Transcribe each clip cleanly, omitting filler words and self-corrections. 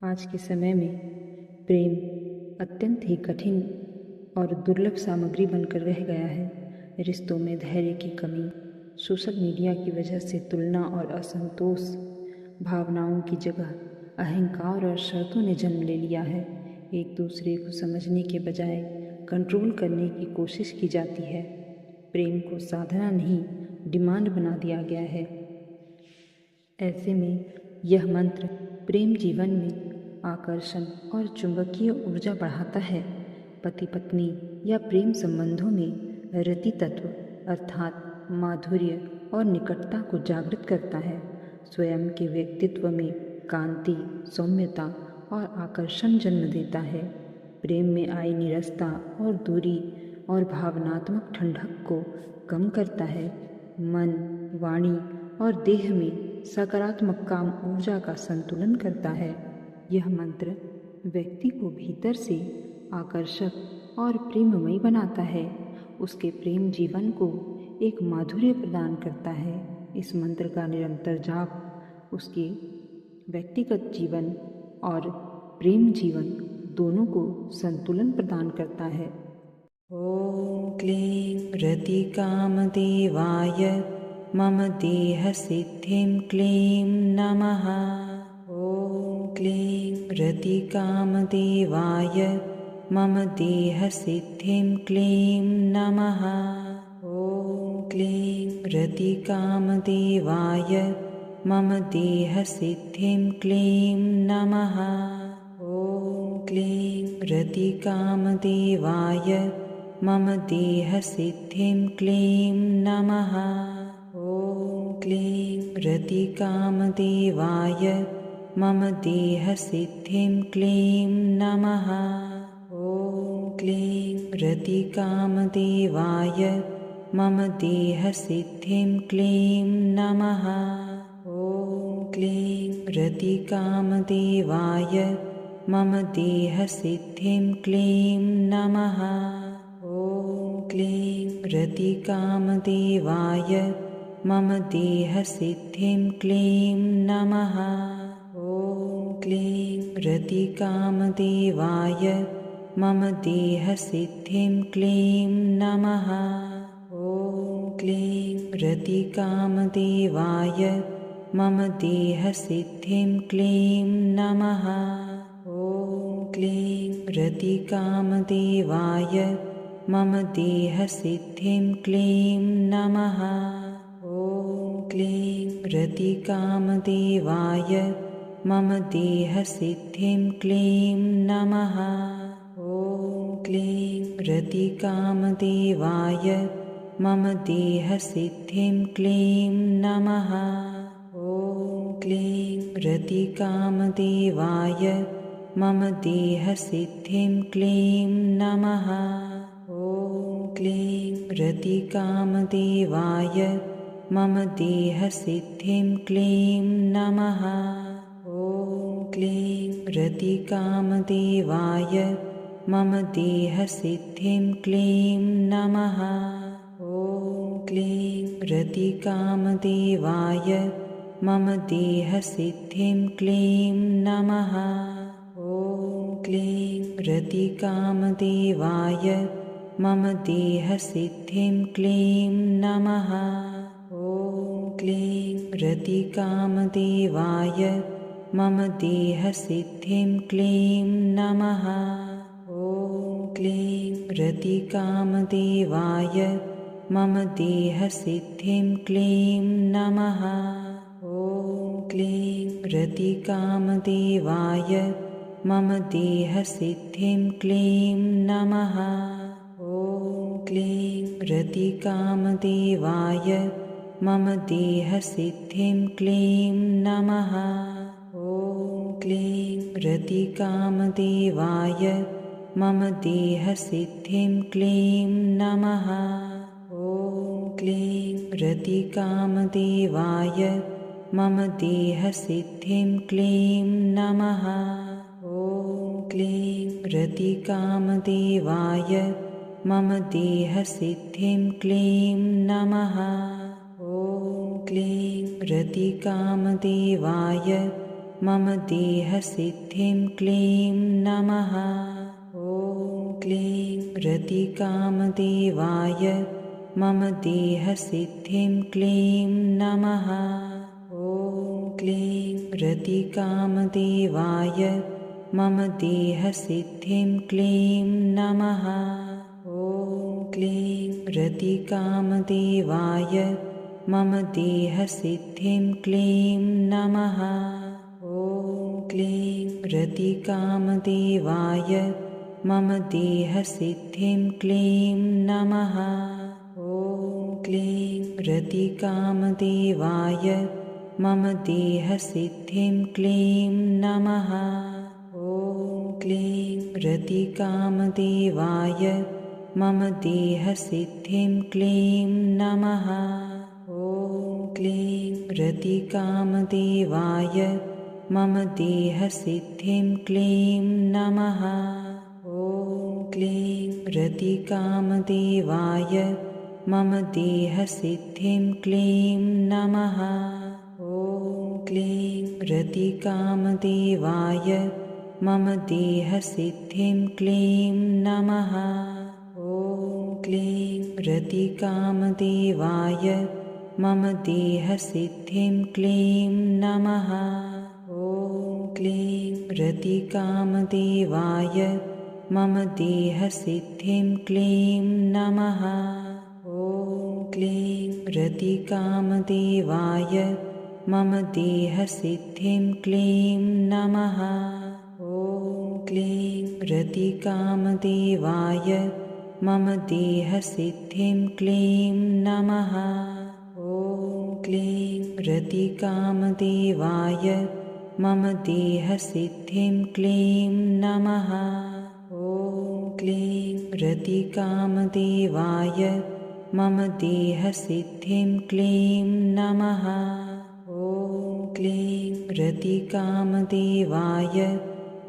आज के समय में प्रेम अत्यंत ही कठिन और दुर्लभ सामग्री बनकर रह गया है। रिश्तों में धैर्य की कमी, सोशल मीडिया की वजह से तुलना और असंतोष, भावनाओं की जगह अहंकार और शर्तों ने जन्म ले लिया है। एक दूसरे को समझने के बजाय कंट्रोल करने की कोशिश की जाती है। प्रेम को साधना नहीं, डिमांड बना दिया गया है। ऐसे में यह मंत्र प्रेम जीवन में आकर्षण और चुंबकीय ऊर्जा बढ़ाता है। पति पत्नी या प्रेम संबंधों में रति तत्व अर्थात माधुर्य और निकटता को जागृत करता है। स्वयं के व्यक्तित्व में कांति, सौम्यता और आकर्षण जन्म देता है। प्रेम में आई निरस्ता और दूरी और भावनात्मक ठंडक को कम करता है। मन, वाणी और देह में सकारात्मक काम ऊर्जा का संतुलन करता है। यह मंत्र व्यक्ति को भीतर से आकर्षक और प्रेममयी बनाता है। उसके प्रेम जीवन को एक माधुर्य प्रदान करता है। इस मंत्र का निरंतर जाप उसके व्यक्तिगत जीवन और प्रेम जीवन दोनों को संतुलन प्रदान करता है। ॐ क्लीं रतिकामदेवाय मम देहसिद्धिं क्लीं नमः। ॐ क्लीं रतिकामदेवाय मम देहसिद्धिं क्लीं नमः। ॐ क्लीं रतिकामदेवाय मम देहसिद्धिं क्लीं नमः। ॐ क्लीं रतिकामदेवाय मम देहसिद्धिं क्लीं नमः। ॐ क्लीं रतिकामदेवाय मम देहसिद्धिं क्लीं नमः। ॐ क्लीं रतिकामदेवाय मम देहसिद्धिं क्लीं नमः। ॐ क्लीं रतिकामदेवाय मम देहसिद्धिं क्लीं नमः। ॐ क्लीं रतिकामदेवाय मम देहसिद्धिं क्लीं नमः। ॐ क्लीं रतिकामदेवाय मम देहसिद्धिं क्लीं नमः। ॐ क्लीं रतिकामदेवाय मम देहसिद्धिं क्लीं नमः। ॐ क्लीं रतिकामदेवाय मम देहसिद्धिं क्लीं नमः। ॐ क्लीं रतिकामदेवाय मम देहसिद्धिं क्लीं नमः। ॐ क्लीं रतिकामदेवाय मम देहसिद्धिं क्लीं नमः। ॐ क्लीं रतिकामदेवाय मम देहसिद्धिं क्लीं नमः। ॐ क्लीं रतिकामदेवाय मम देहसिद्धिं क्लीं नमः। ॐ क्लीं रतिकामदेवाय मम देहसिद्धिं क्लीं नमः। ॐ क्लीं रतिकामदेवाय मम देहसिद्धिं क्लीं नमः। ॐ क्लीं रतिकामदेवाय मम देहसिद्धिं क्लीं नमः। ॐ क्लीं रतिकामदेवाय मम देहसिद्धिं क्लीं नमः। ॐ क्लीं रतिकामदेवाय मम देहसिद्धिं क्लीं नमः। ॐ क्लीं रतिकामदेवाय मम देहसिद्धिं क्लीं नमः। ॐ क्लीं रतिकामदेवाय मम देहसिद्धिं क्लीं नमः। ॐ क्लीं रतिकामदेवाय मम देहसिद्धिं क्लीं नमः। ॐ क्लीं रतिकामदेवाय मम देहसिद्धिं क्लीं नमः। ॐ क्लीं रतिकामदेवाय मम देहसिद्धिं क्लीं नमः। ॐ क्लीं रतिकामदेवाय मम देहसिद्धिं क्लीं नमः। ॐ क्लीं रतिकामदेवाय मम देहसिद्धिं क्लीं नमः। ॐ क्लीं रतिकामदेवाय मम देहसिद्धिं क्लीं नमः। ॐ क्लीं रतिकामदेवाय मम देहसिद्धिं क्लीं नमः। ॐ क्लीं रतिकामदेवाय मम देहसिद्धिं क्लीं नमः। ॐ क्लीं रतिकामदेवाय मम देहसिद्धिं क्लीं नमः। ॐ क्लीं रतिकामदेवाय मम देहसिद्धिं क्लीं नमः। ॐ क्लीं रतिकामदेवाय मम देहसिद्धिं क्लीं नमः। ॐ क्लीं रतिकामदेवाय मम देहसिद्धिं क्लीं नमः। ॐ क्लीं रतिकामदेवाय मम देहसिद्धिं क्लीं नमः। ॐ क्लीं रतिकामदेवाय मम देहसिद्धिं क्लीं नमः। ॐ क्लीं रतिकामदेवाय मम देहसिद्धिं क्लीं नमः। ॐ क्लीं रतिकामदेवाय मम देहसिद्धिं क्लीं नमः। ॐ क्लीं रतिकामदेवाय मम देहसिद्धिं क्लीं नमः। ॐ क्लीं रतिकामदेवाय मम देहसिद्धिं क्लीं नमः। ॐ क्लीं रतिकामदेवाय मम देहसिद्धिं क्लीं नमः। ॐ क्लीं रतिकामदेवाय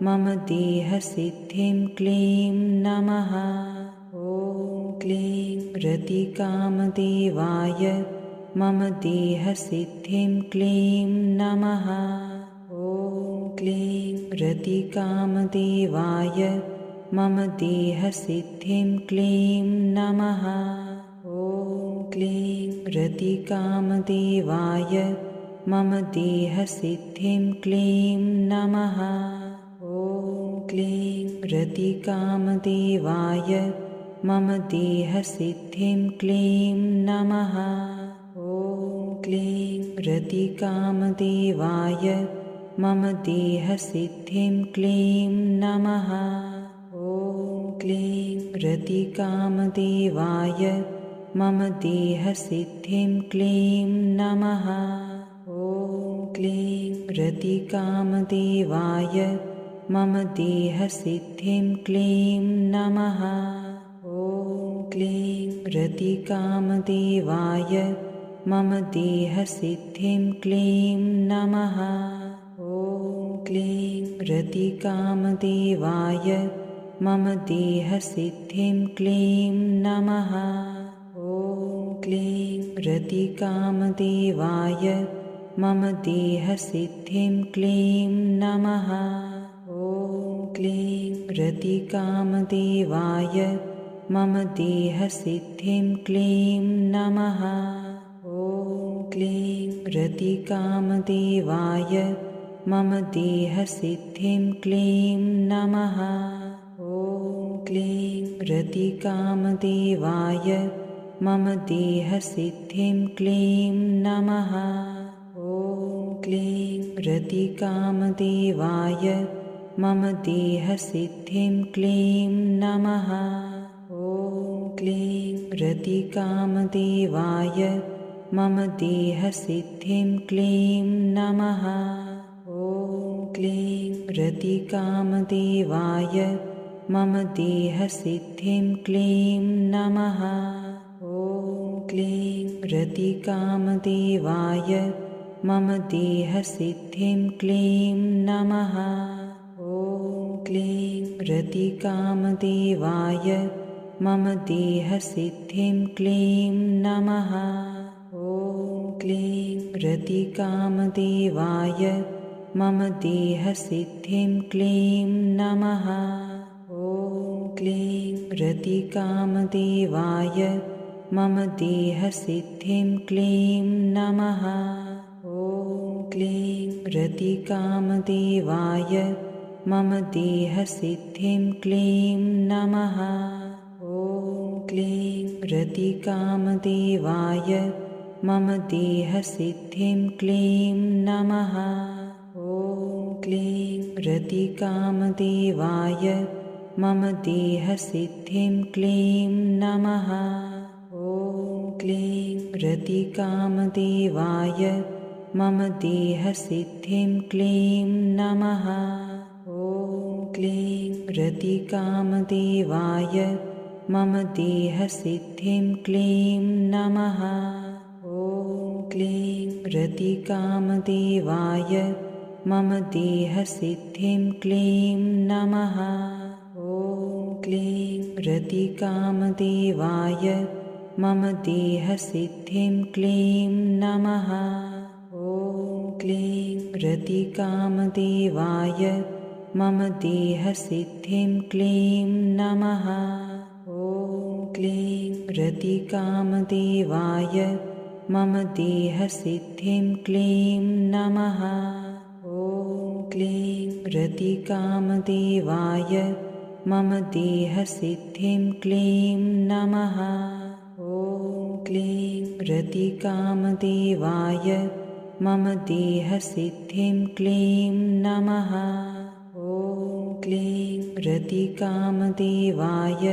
मम देहसिद्धिं क्लीं नमः। ॐ क्लीं रतिकामदेवाय मम देहसिद्धिं क्लीं नमः। ॐ क्लीं रतिकामदेवाय मम देहसिद्धिं क्लीं नमः। ॐ क्लीं रतिकामदेवाय मम देहसिद्धिं क्लीं नमः। ॐ क्लीं रतिकामदेवाय मम देहसिद्धिं क्लीं नमः। ॐ क्लीं रतिकामदेवाय मम देहसिद्धिं क्लीं नमः। ॐ क्लीं रतिकामदेवाय मम देहसिद्धिं क्लीं नमः। ॐ क्लीं रतिकामदेवाय मम देहसिद्धिं क्लीं नमः। ॐ क्लीं रतिकामदेवाय मम देहसिद्धिं क्लीं नमः। ॐ क्लीं रतिकामदेवाय मम देहसिद्धिं क्लीं नमः। ॐ क्लीं रतिकामदेवाय मम देहसिद्धिं क्लीं नमः। ॐ क्लीं रतिकामदेवाय मम देहसिद्धिं क्लीं नमः। ॐ क्लीं रतिकामदेवाय मम देहसिद्धिं क्लीं नमः। ॐ क्लीं रतिकामदेवाय मम देहसिद्धिं क्लीं नमः। ॐ क्लीं रतिकामदेवाय मम देहसिद्धिं क्लीं नमः। ॐ क्लीं रतिकामदेवाय मम देहसिद्धिं क्लीं नमः। ॐ क्लीं रतिकामदेवाय मम देहसिद्धिं क्लीं नमः। ॐ क्लीं रतिकामदेवाय मम देहसिद्धिं क्लीं नमः। ॐ क्लीं रतिकामदेवाय मम देहसिद्धिं क्लीं नमः। ॐ क्लीं रतिकामदेवाय मम देहसिद्धिं क्लीं नमः। ॐ क्लीं रतिकामदेवाय मम देहसिद्धिं क्लीं नमः। ॐ क्लीं रतिकामदेवाय मम देहसिद्धिं क्लीं नमः। ॐ क्लीं रतिकामदेवाय मम देहसिद्धिं क्लीं नमः। ॐ क्लीं रतिकामदेवाय मम देहसिद्धिं क्लीं नमः। ॐ क्लीं रतिकामदेवाय मम देहसिद्धिं क्लीं नमः। ॐ क्लीं रतिकामदेवाय मम देहसिद्धिं क्लीं नमः। ॐ क्लीं रतिकामदेवाय मम देहसिद्धिं क्लीं नमः। ॐ क्लीं रतिकामदेवाय मम देहसिद्धिं क्लीं नमः। ॐ क्लीं रतिकामदेवाय मम देहसिद्धिं क्लीं नमः। ॐ क्लीं रतिकामदेवाय मम देहसिद्धिं क्लीं नमः। ॐ क्लीं रतिकामदेवाय मम देहसिद्धिं क्लीं नमः। ॐ क्लीं रतिकामदेवाय मम देहसिद्धिं क्लीं नमः। ॐ क्लीं रतिकामदेवाय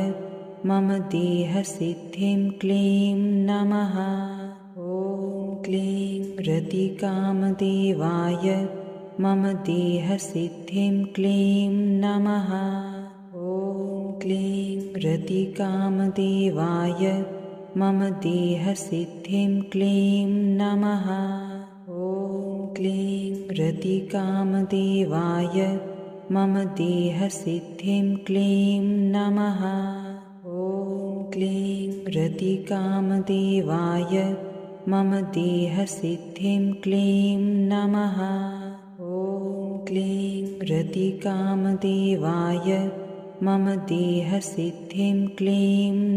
मम देहसिद्धिं क्लीं नमः। ॐ क्लीं रतिकामदेवाय मम देहसिद्धिं क्लीं नमः। ॐ क्लीं रतिकामदेवाय मम देहसिद्धिं क्लीं नमः। ॐ क्लीं रतिकामदेवाय मम देहसिद्धिं क्लीं नमः। ॐ क्लीं रतिकामदेवाय मम देहसिद्धिं क्लीं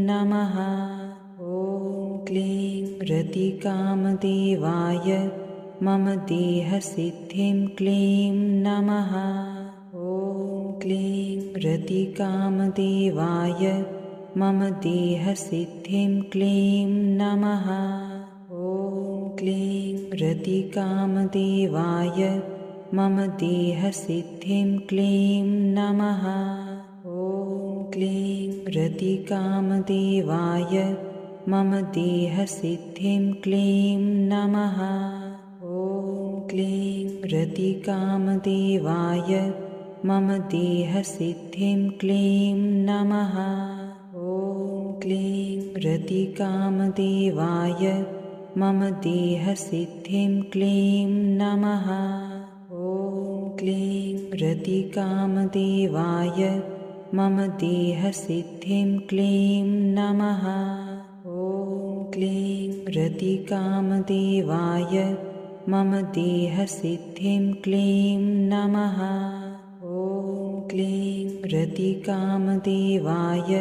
नमः। ॐ क्लीं रतिकामदेवाय मम देहसिद्धिं क्लीं नमः। ॐ क्लीं रतिकामदेवाय मम देहसिद्धिं क्लीं नमः। ॐ क्लीं रतिकामदेवाय मम देहसिद्धिं क्लीं नमः। ॐ क्लीं रतिकामदेवाय मम देहसिद्धिं क्लीं नमः। ॐ क्लीं रतिकामदेवाय मम देहसिद्धिं क्लीं नमः। ॐ क्लीं रतिकामदेवाय मम देहसिद्धिं क्लीं नमः। ॐ क्लीं रतिकामदेवाय मम देहसिद्धिं क्लीं नमः। ॐ क्लीं रतिकामदेवाय मम देहसिद्धिं क्लीं नमः। ॐ क्लीं रतिकामदेवाय मम देहसिद्धिं क्लीं नमः। ॐ क्लीं रतिकामदेवाय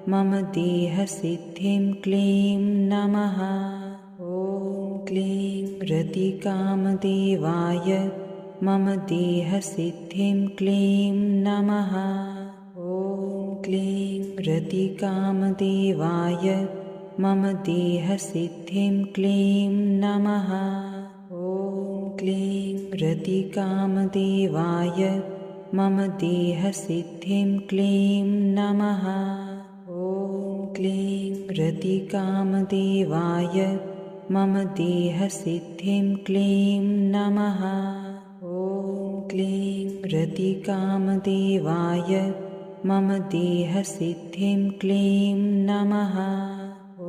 मम देहसिद्धिं क्लीं नमः। ॐ क्लीं रतिकामदेवाय मम देहसिद्धिं क्लीं नमः। ॐ क्लीं रतिकामदेवाय मम देहसिद्धिं क्लीं नमः। ॐ क्लीं रतिकामदेवाय मम देहसिद्धिं क्लीं नमः। ॐ क्लीं रतिकामदेवाय मम देहसिद्धिं क्लीं नमः। ॐ क्लीं रतिकामदेवाय मम देहसिद्धिं क्लीं नमः। ॐ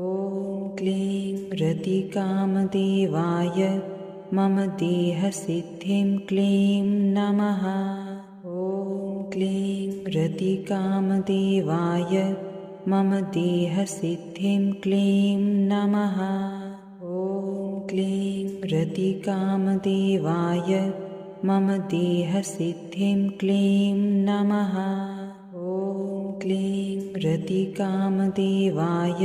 क्लीं रतिकामदेवाय मम देहसिद्धिं क्लीं नमः। ॐ क्लीं रतिकामदेवाय मम देहसिद्धिं क्लीं नमः। ॐ क्लीं रतिकामदेवाय मम देहसिद्धिं क्लीं नमः। ॐ क्लीं रतिकामदेवाय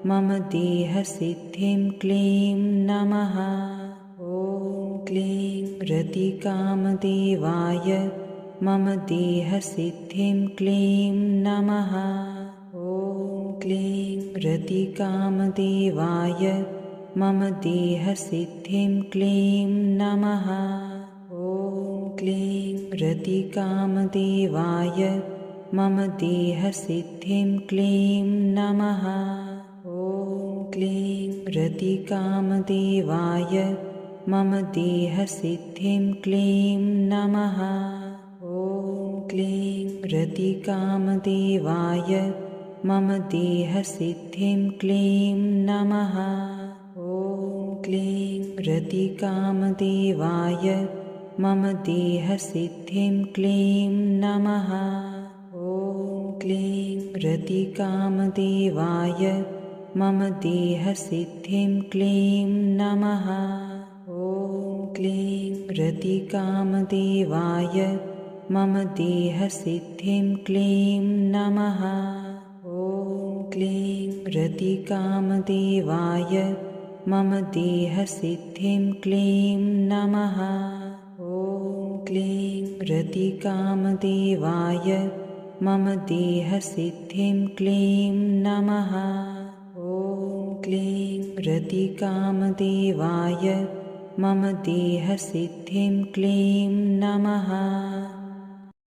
मम देहसिद्धिं क्लीं नमः। ॐ क्लीं रतिकामदेवाय मम देहसिद्धिं क्लीं नमः। ॐ क्लीं रतिकामदेवाय मम देहसिद्धिं क्लीं नमः। ॐ क्लीं रतिकामदेवाय मम देहसिद्धिं क्लीं नमः। ॐ क्लीं रतिकामदेवाय मम देहसिद्धिं क्लीं नमः। ॐ क्लीं रतिकामदेवाय मम देहसिद्धिं क्लीं नमः। ॐ क्लीं रतिकामदेवाय मम देहसिद्धिं क्लीं नमः। ॐ क्लीं रतिकामदेवाय मम देहसिद्धिं क्लीं नमः। ॐ क्लीं रतिकामदेवाय मम देहसिद्धिं क्लीं नमः। ॐ क्लीं रतिकामदेवाय मम देहसिद्धिं क्लीं नमः। ॐ क्लीं रतिकामदेवाय मम देहसिद्धिं क्लीं नमः। ॐ क्लीं रतिकामदेवाय मम देहसिद्धिं क्लीं नमः।